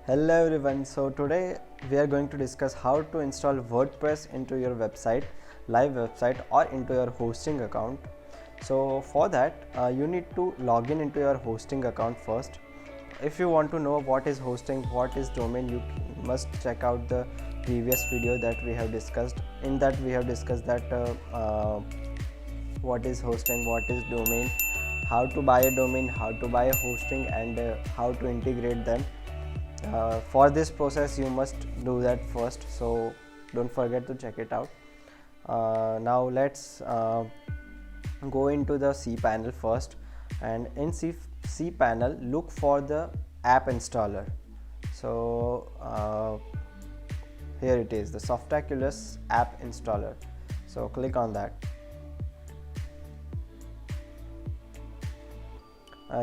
Hello everyone. So today we are going to discuss how to install WordPress into your website, live website, or into your hosting account. So for that you need to log in into your hosting account first. If you want to know what is hosting, what is domain, you must check out the previous video that we have discussed. In that we have discussed that what is hosting, what is domain, how to buy a domain, how to buy a hosting, and how to integrate them. For this process you must do that first, so don't forget to check it out. Now let's go into the cPanel first, and in cPanel look for the app installer. So here it is, the Softaculous app installer. So click on that.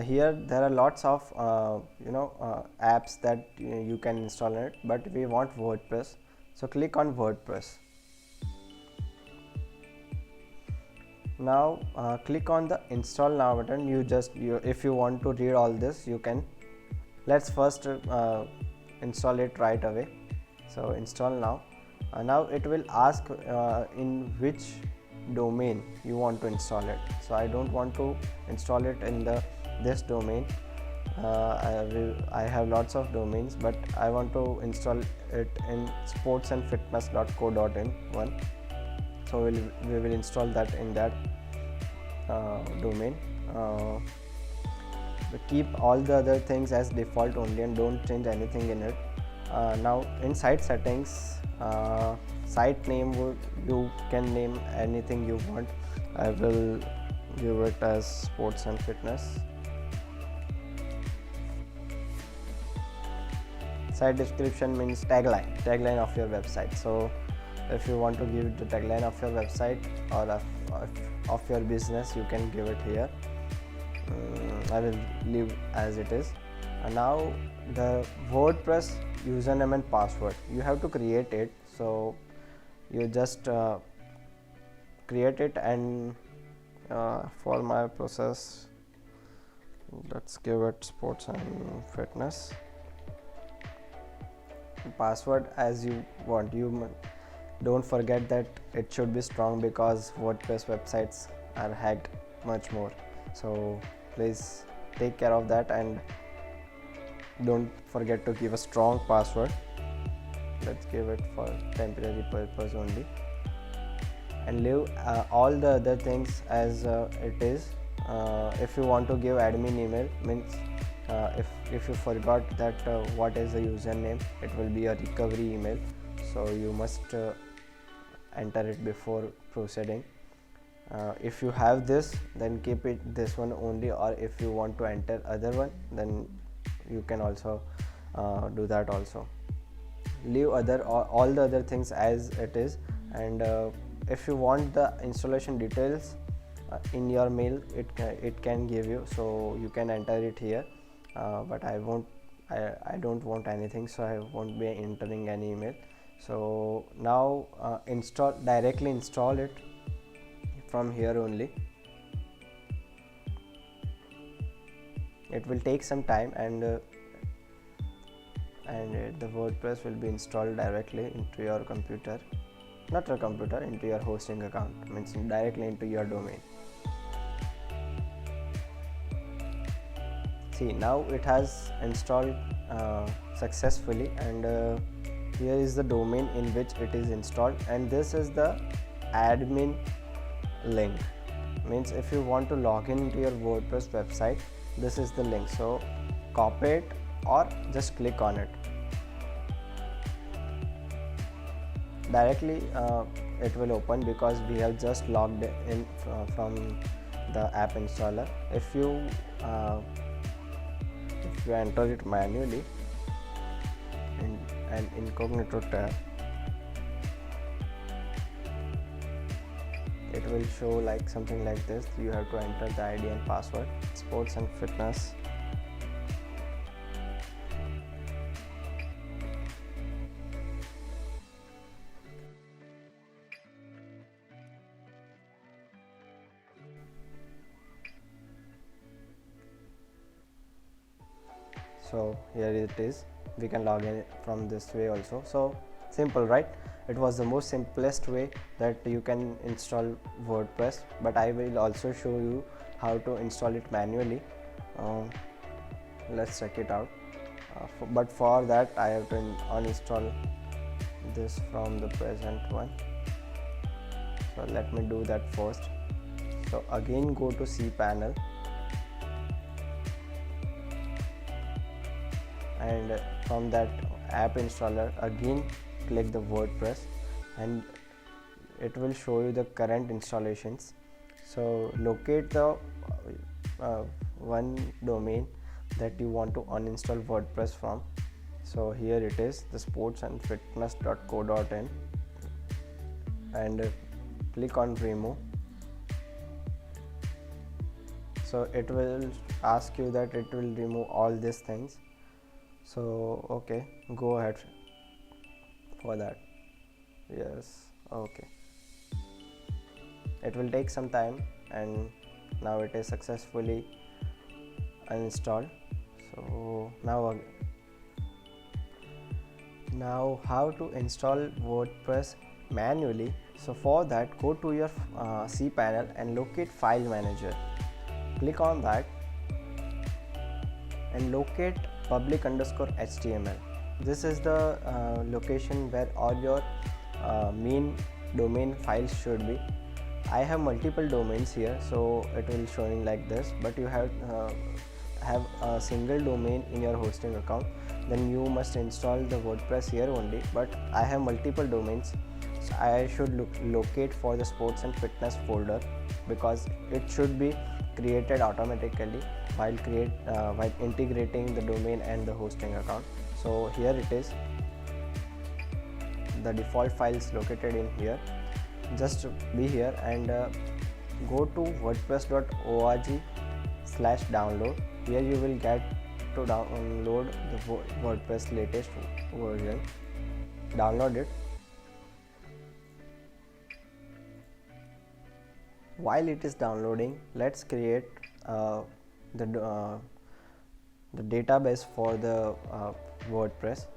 Here there are lots of apps that you can install in it, but we want WordPress, so click on WordPress. Now click on the install now button. If you want to read all this, you can. Let's first install it right away. So install now. Now it will ask in which domain you want to install it. So I don't want to install it in this domain. I have lots of domains, but I want to install it in sportsandfitness.co.in one. So we will install that in that domain. Keep all the other things as default only and don't change anything in it. Now in site settings, site name, you can name anything you want. I will give it as sports and fitness. Site description means tagline of your website. So if you want to give the tagline of your website or of your business, you can give it here. I will leave as it is. And now the WordPress username and password, you have to create it. So you just create it, and for my process, let's give it sports and fitness. Password as you want. You don't forget that it should be strong, because WordPress websites are hacked much more. So please take care of that and don't forget to give a strong password. Let's give it for temporary purpose only, and leave all the other things as it is. If you want to give admin email, means if you forgot that what is the username, it will be a recovery email, so you must enter it before proceeding. If you have this, then keep it this one only, or if you want to enter other one, then you can also do that also. Leave all the other things as it is, and if you want the installation details in your mail, it can give you, so you can enter it here. But I don't want anything, so I won't be entering any email. So now directly install it from here only. It will take some time, and the WordPress will be installed directly into your computer, not your computer, into your hosting account, means directly into your domain. See, now it has installed successfully, and here is the domain in which it is installed, and this is the admin link. Means if you want to log in into your WordPress website, this is the link. So copy it or just click on it. Directly it will open, because we have just logged in from the app installer. If you enter it manually in an incognito tab, it will show like something like this. You have to enter the ID and password, sports and fitness. So here it is, we can log in from this way also. So simple, right? It was the most simplest way that you can install WordPress, but I will also show you how to install it manually. Let's check it out. But for that I have to uninstall this from the present one. So let me do that first. So again go to cPanel, and from that app installer again click the WordPress, and it will show you the current installations. So locate the one domain that you want to uninstall WordPress from. So here it is, the sportsandfitness.co.in, and click on remove. So it will ask you that it will remove all these things. So okay, go ahead for that. Yes, okay. It will take some time, and now it is successfully uninstalled. So now how to install WordPress manually. So for that, go to your cPanel and locate file manager. Click on that and locate public_html. This is the location where all your main domain files should be. I have multiple domains here, so it will showing like this, but you have a single domain in your hosting account, then you must install the WordPress here only. But I have multiple domains, so I should locate for the sports and fitness folder, because it should be created automatically while integrating the domain and the hosting account. So here it is, the default files located in here. Just be here and go to wordpress.org/download. Here you will get to download the WordPress latest version. Download it. While it is downloading, let's create the database for the WordPress.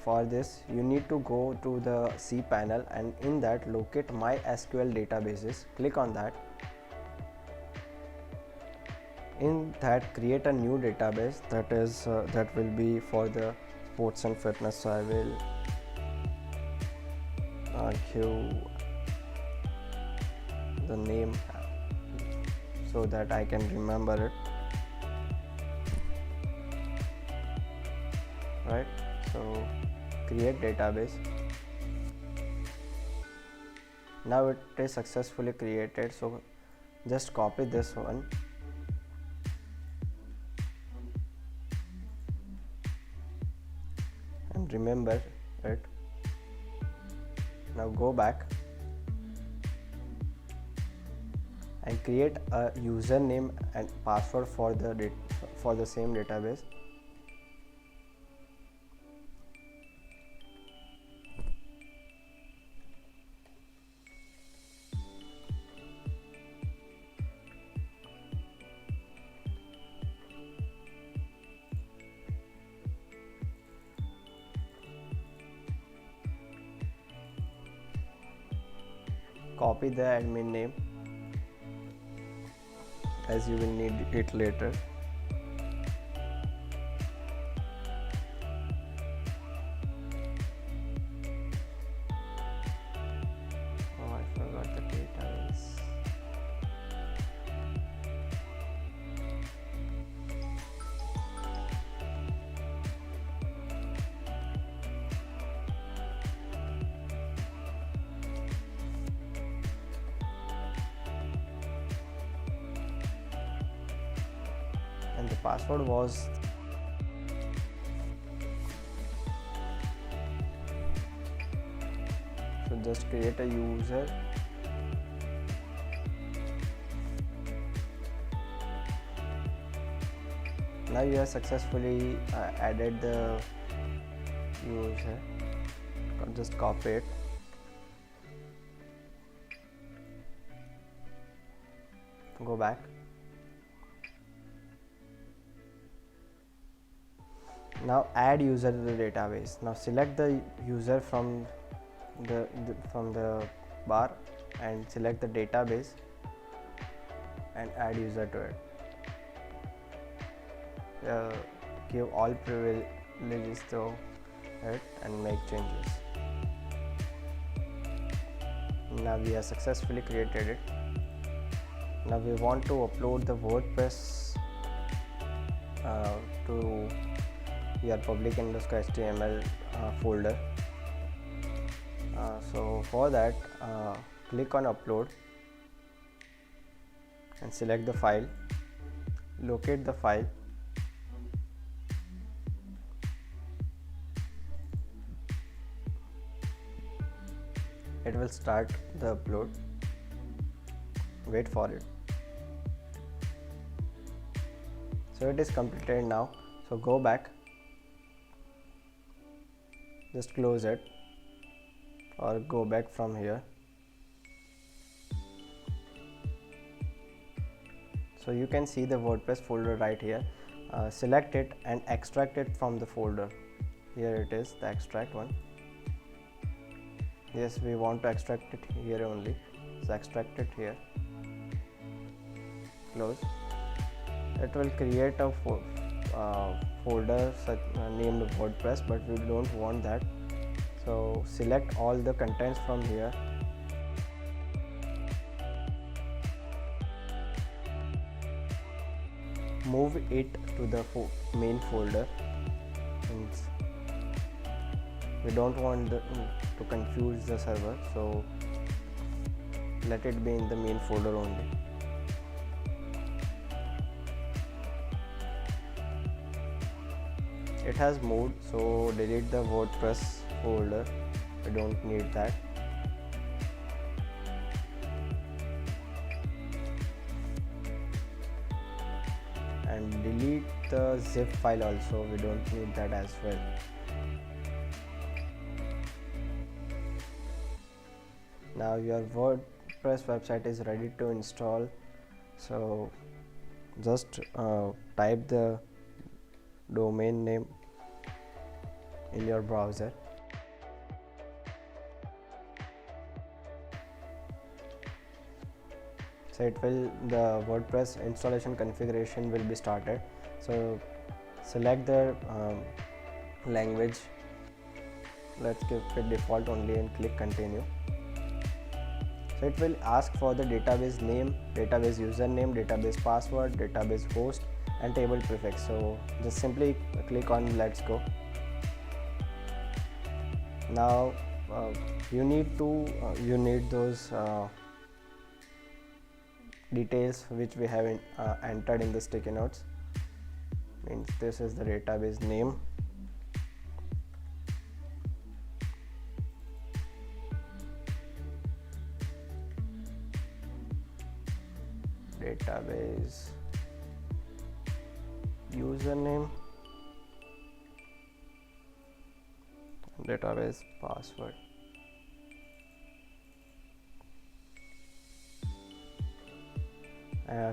For this you need to go to the cPanel, and in that locate MySQL databases. Click on that. In that create a new database that will be for the sports and fitness. So I will give the name so that I can remember it, right? So create database. Now it is successfully created, so just copy this one and remember it. Now go back and create a username and password for the same database. Copy the admin name, as you will need it later. Oh, I forgot the database. And the password was so just create a user. Now you have successfully added the user. Just copy it. Go back. Now add user to the database. Now select the user from the bar and select the database and add user to it. Give all privileges to it and make changes. Now we have successfully created it. Now we want to upload the WordPress to your public_html folder. So for that, click on upload and select the file, locate the file, it will start the upload, wait for it. So it is completed now, so go back, just close it or go back from here. So you can see the WordPress folder right here. Select it and extract it from the folder. Here it is, the extract one. Yes, we want to extract it here only, so extract it here, close. It will create a folder named WordPress, but we don't want that, so select all the contents from here, move it to the main folder. We don't want to confuse the server, so let it be in the main folder only. It has moved, so delete the WordPress folder, we don't need that. And delete the zip file also, we don't need that as well. Now your WordPress website is ready to install, so just type the domain name in your browser. So the WordPress installation configuration will be started. So select the language, let's keep it default only and click continue. So it will ask for the database name, database username, database password, database host and table prefix. So just simply click on let's go. Now you need those details which we have entered in the sticky notes. Means this is the database name, database username, database password.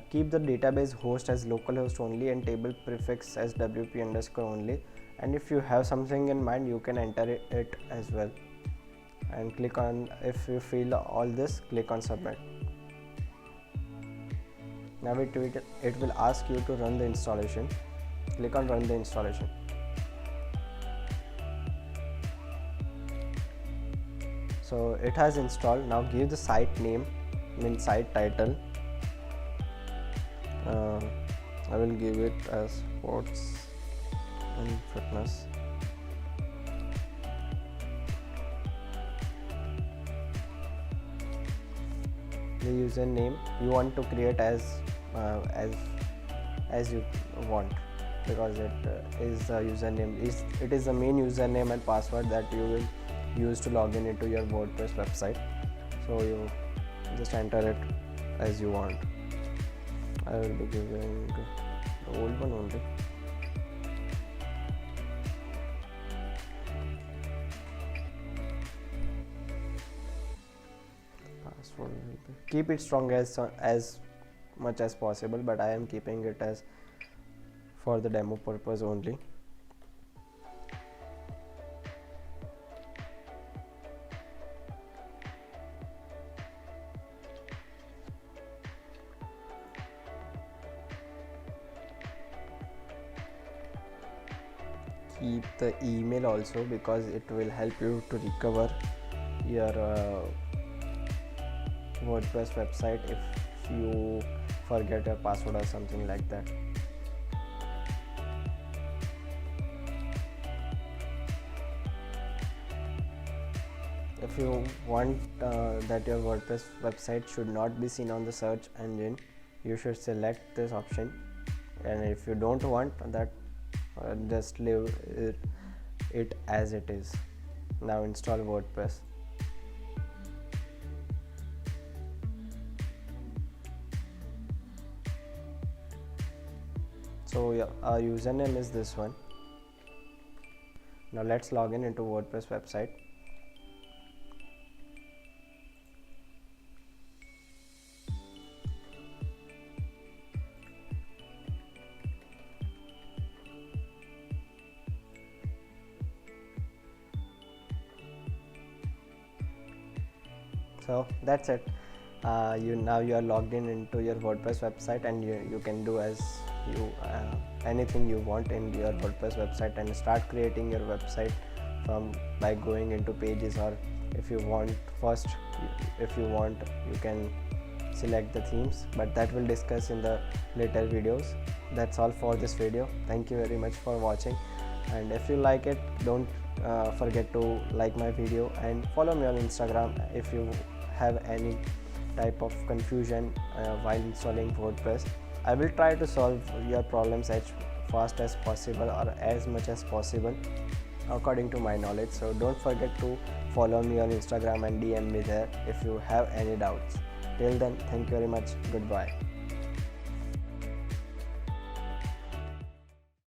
Keep the database host as localhost only and table prefix as wp_ only, and if you have something in mind you can enter it as well, and click on, if you feel all this, click on submit. Now it will ask you to run the installation, click on run the installation. So it has installed. Now give the site name, means site title. I will give it as sports and fitness. The username you want to create as you want, because it is the username, it is the main username and password that you will use to log in into your WordPress website. So you just enter it as you want. I will be giving the old one only. Password will be, keep it strong as much as possible, but I am keeping it as for the demo purpose only. keep the email also, because it will help you to recover your WordPress website if you forget your password or something like that. If you want that your WordPress website should not be seen on the search engine, you should select this option, and if you don't want that, just leave it as it is. Now install WordPress. So our username is this one. Now let's log in into WordPress website. So that's it. You are logged in into your WordPress website, and you can do as you anything you want in your WordPress website, and start creating your website from by going into pages, or if you want you can select the themes, but that we'll discuss in the later videos. That's all for this video. Thank you very much for watching, and if you like it, don't forget to like my video and follow me on Instagram if you have any type of confusion while installing WordPress. I will try to solve your problems as fast as possible, or as much as possible according to my knowledge. So don't forget to follow me on Instagram and DM me there if you have any doubts. Till then, thank you very much. Goodbye.